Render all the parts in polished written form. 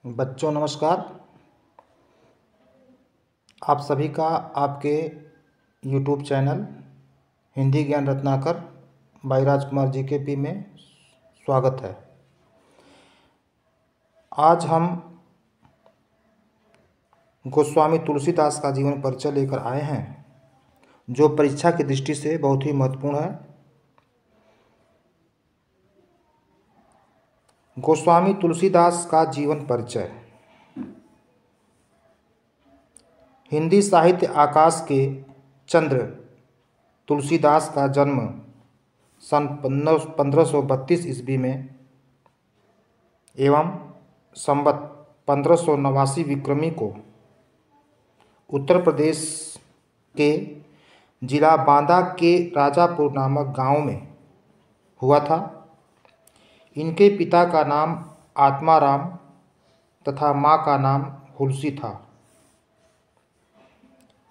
बच्चों नमस्कार। आप सभी का आपके YouTube चैनल हिंदी ज्ञान रत्नाकर बाई राजकुमार जीकेपी में स्वागत है। आज हम गोस्वामी तुलसीदास का जीवन परिचय लेकर आए हैं, जो परीक्षा की दृष्टि से बहुत ही महत्वपूर्ण है। गोस्वामी तुलसीदास का जीवन परिचय। हिंदी साहित्य आकाश के चंद्र तुलसीदास का जन्म सन 1532 ईस्वी में एवं संवत 1589 विक्रमी को उत्तर प्रदेश के जिला बांदा के राजापुर नामक गांव में हुआ था। इनके पिता का नाम आत्माराम तथा मां का नाम हुलसी था।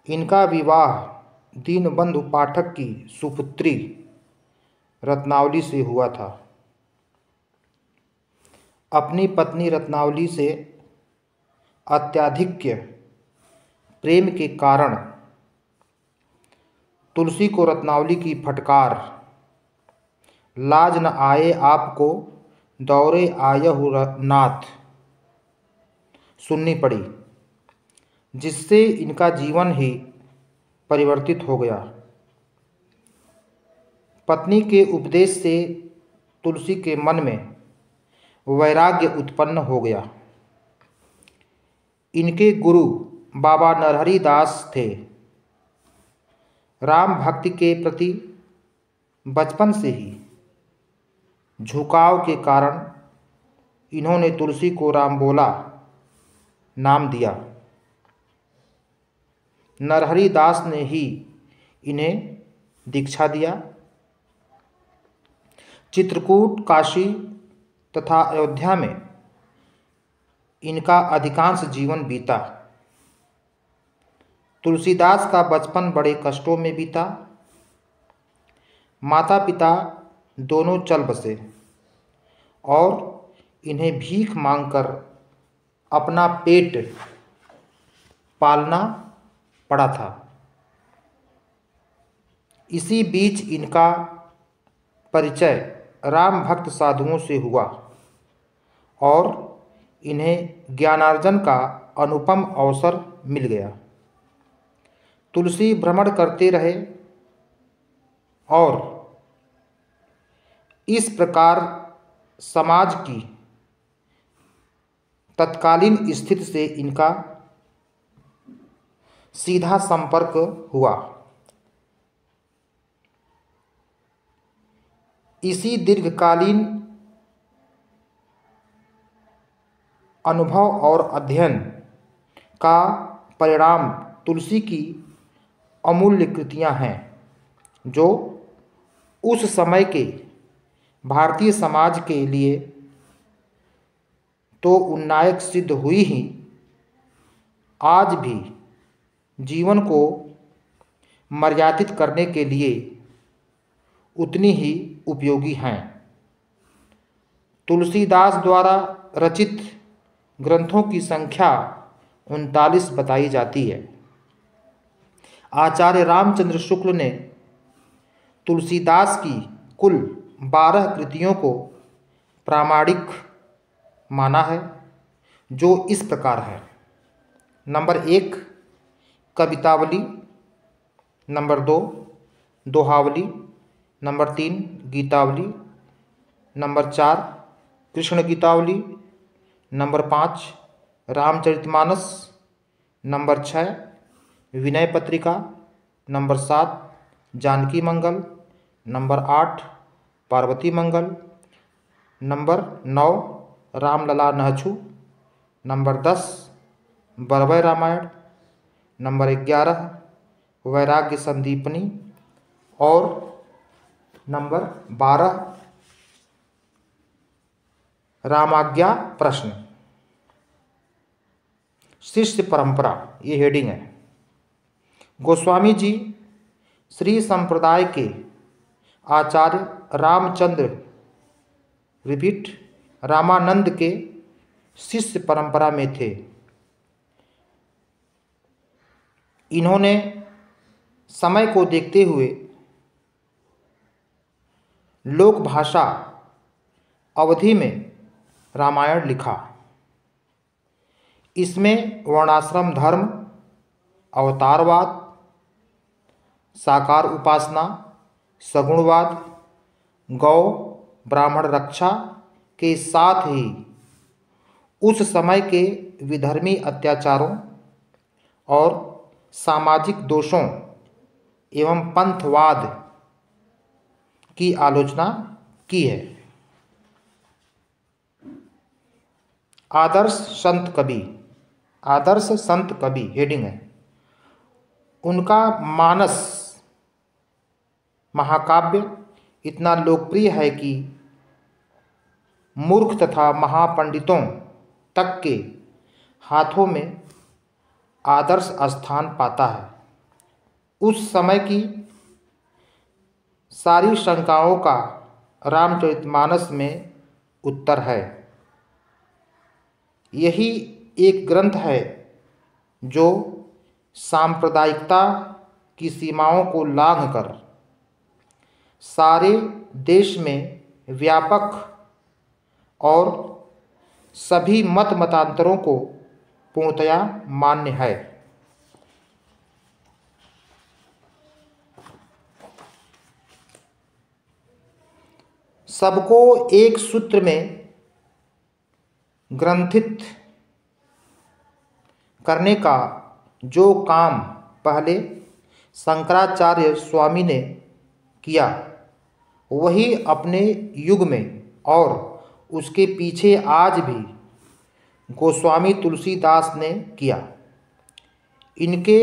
इनका विवाह दीनबंधु पाठक की सुपुत्री रत्नावली से हुआ था। अपनी पत्नी रत्नावली से अत्यधिक प्रेम के कारण तुलसी को रत्नावली की फटकार लाज न आए आपको दौरे आयहु नाथ सुननी पड़ी, जिससे इनका जीवन ही परिवर्तित हो गया। पत्नी के उपदेश से तुलसी के मन में वैराग्य उत्पन्न हो गया। इनके गुरु बाबा नरहरि दास थे। राम भक्ति के प्रति बचपन से ही झुकाव के कारण इन्होंने तुलसी को रामबोला नाम दिया। नरहरि दास ने ही इन्हें दीक्षा दिया। चित्रकूट, काशी तथा अयोध्या में इनका अधिकांश जीवन बीता। तुलसीदास का बचपन बड़े कष्टों में बीता। माता पिता दोनों चल बसे और इन्हें भीख मांगकर अपना पेट पालना पड़ा था। इसी बीच इनका परिचय राम भक्त साधुओं से हुआ और इन्हें ज्ञानार्जन का अनुपम अवसर मिल गया। तुलसी भ्रमण करते रहे और इस प्रकार समाज की तत्कालीन स्थिति से इनका सीधा संपर्क हुआ। इसी दीर्घकालीन अनुभव और अध्ययन का परिणाम तुलसी की अमूल्य कृतियां हैं, जो उस समय के भारतीय समाज के लिए तो उन्नायक सिद्ध हुई ही, आज भी जीवन को मर्यादित करने के लिए उतनी ही उपयोगी हैं। तुलसीदास द्वारा रचित ग्रंथों की संख्या 39 बताई जाती है। आचार्य रामचंद्र शुक्ल ने तुलसीदास की कुल 12 कृतियों को प्रामाणिक माना है, जो इस प्रकार है। Number 1 Kavitavali, number 2 Dohavali, number 3 Gitavali, number 4 Krishna Gitavali, number 5 Ramcharitmanas, number 6 Vinay Patrika, number 7 Janaki Mangal, number 8 Parvati Mangal, number 9 Ramlala Nahchhu, number 10 Barvai Ramayan, number 11 Vairagya Sandipani और नंबर 12 रामाज्ञा प्रश्न। शिष्य परंपरा, ये हेडिंग है। गोस्वामी जी श्री संप्रदाय के आचार्य रामचंद्र रामानंद के शिष्य परंपरा में थे। इन्होंने समय को देखते हुए लोक भाषा अवधि में रामायण लिखा। इसमें वर्णाश्रम धर्म, अवतारवाद, साकार उपासना, सगुणवाद, गौ ब्राह्मण रक्षा के साथ ही उस समय के विधर्मी अत्याचारों और सामाजिक दोषों एवं पंथवाद की आलोचना की है। आदर्श संत कवि, आदर्श संत कवि हेडिंग है। उनका मानस महाकाव्य इतना लोकप्रिय है कि मूर्ख तथा महापंडितों तक के हाथों में आदर्श स्थान पाता है। उस समय की सारी शंकाओं का रामचरितमानस में उत्तर है। यही एक ग्रंथ है जो सांप्रदायिकता की सीमाओं को लांघकर सारे देश में व्यापक और सभी मत मतांतरों को पूर्णतया मान्य है। सबको एक सूत्र में ग्रंथित करने का जो काम पहले शंकराचार्य स्वामी ने किया, वही अपने युग में और उसके पीछे आज भी गोस्वामी तुलसीदास ने किया। इनके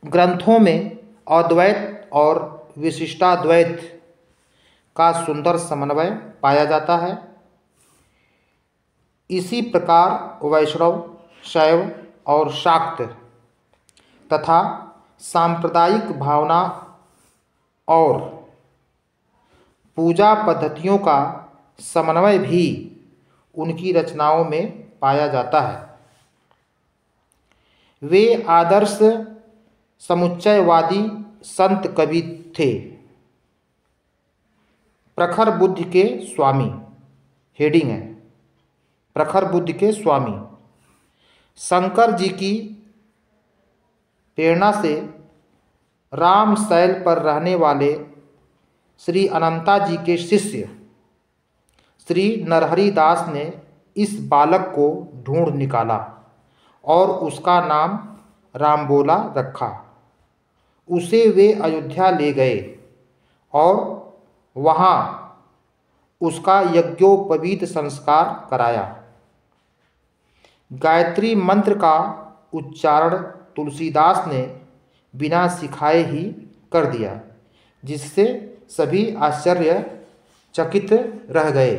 ग्रंथों में अद्वैत और विशिष्टाद्वैत का सुंदर समन्वय पाया जाता है। इसी प्रकार वैष्णव, शैव और शाक्त तथा सांप्रदायिक भावना और पूजा पद्धतियों का समन्वय भी उनकी रचनाओं में पाया जाता है। वे आदर्श समुच्चयवादी संत कवि थे। प्रखर बुद्धि के स्वामी हेडिंग है। प्रखर बुद्धि के स्वामी शंकर जी की प्रेरणा से राम शैल पर रहने वाले श्री अनंता जी के शिष्य श्री नरहरि दास ने इस बालक को ढूंढ निकाला और उसका नाम रामबोला रखा। उसे वे अयोध्या ले गए और वहाँ उसका यज्ञोपवीत संस्कार कराया। गायत्री मंत्र का उच्चारण तुलसीदास ने बिना सिखाए ही कर दिया, जिससे सभी आश्चर्यचकित रह गए।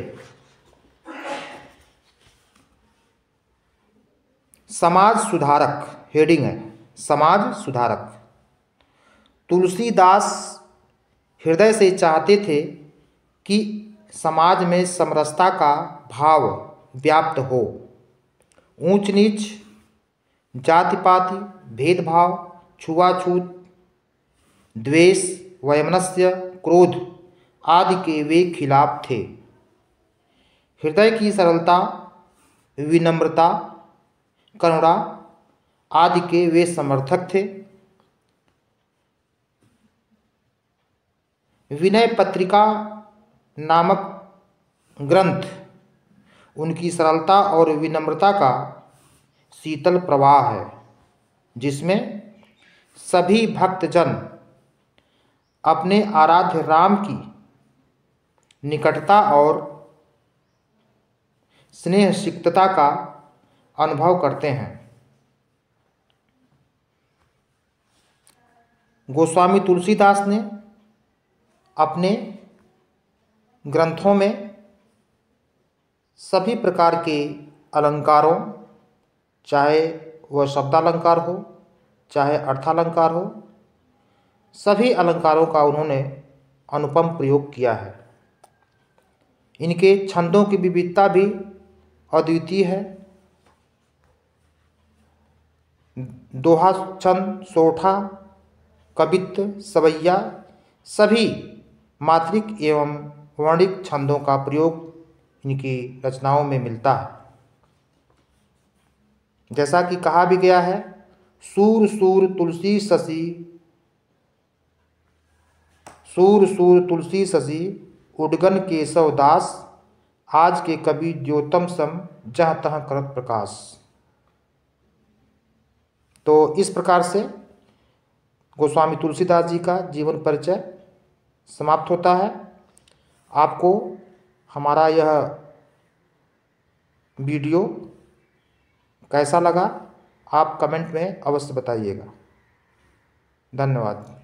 समाज सुधारक हेडिंग है। समाज सुधारक तुलसीदास हृदय से चाहते थे कि समाज में समरसता का भाव व्याप्त हो। ऊंच नीच, जाति पाति, भेदभाव, छुआछूत, द्वेष, वैमनस्य, क्रोध आदि के वे खिलाफ थे। हृदय की सरलता, विनम्रता, करुणा आदि के वे समर्थक थे। विनय पत्रिका नामक ग्रंथ उनकी सरलता और विनम्रता का शीतल प्रवाह है, जिसमें सभी भक्तजन अपने आराध्य राम की निकटता और स्नेह सिक्तता का अनुभव करते हैं। गोस्वामी तुलसीदास ने अपने ग्रंथों में सभी प्रकार के अलंकारों, चाहे वह शब्दालंकार हो, चाहे अर्थालंकार हो, सभी अलंकारों का उन्होंने अनुपम प्रयोग किया है। इनके छंदों की विविधता भी अद्वितीय है। दोहा, छंद, सोठा, कवित्त, सवैया सभी मात्रिक एवं वर्णिक छंदों का प्रयोग इनकी रचनाओं में मिलता है। जैसा कि कहा भी गया है, सूर सूर तुलसी शशि, सूर सूर तुलसी शशि, उडगन केशव दास, आज के कवि द्योतम सम, जहाँ तहाँ करत प्रकाश। तो इस प्रकार से गोस्वामी तुलसीदास जी का जीवन परिचय समाप्त होता है। आपको हमारा यह वीडियो कैसा लगा, आप कमेंट में अवश्य बताइएगा। धन्यवाद।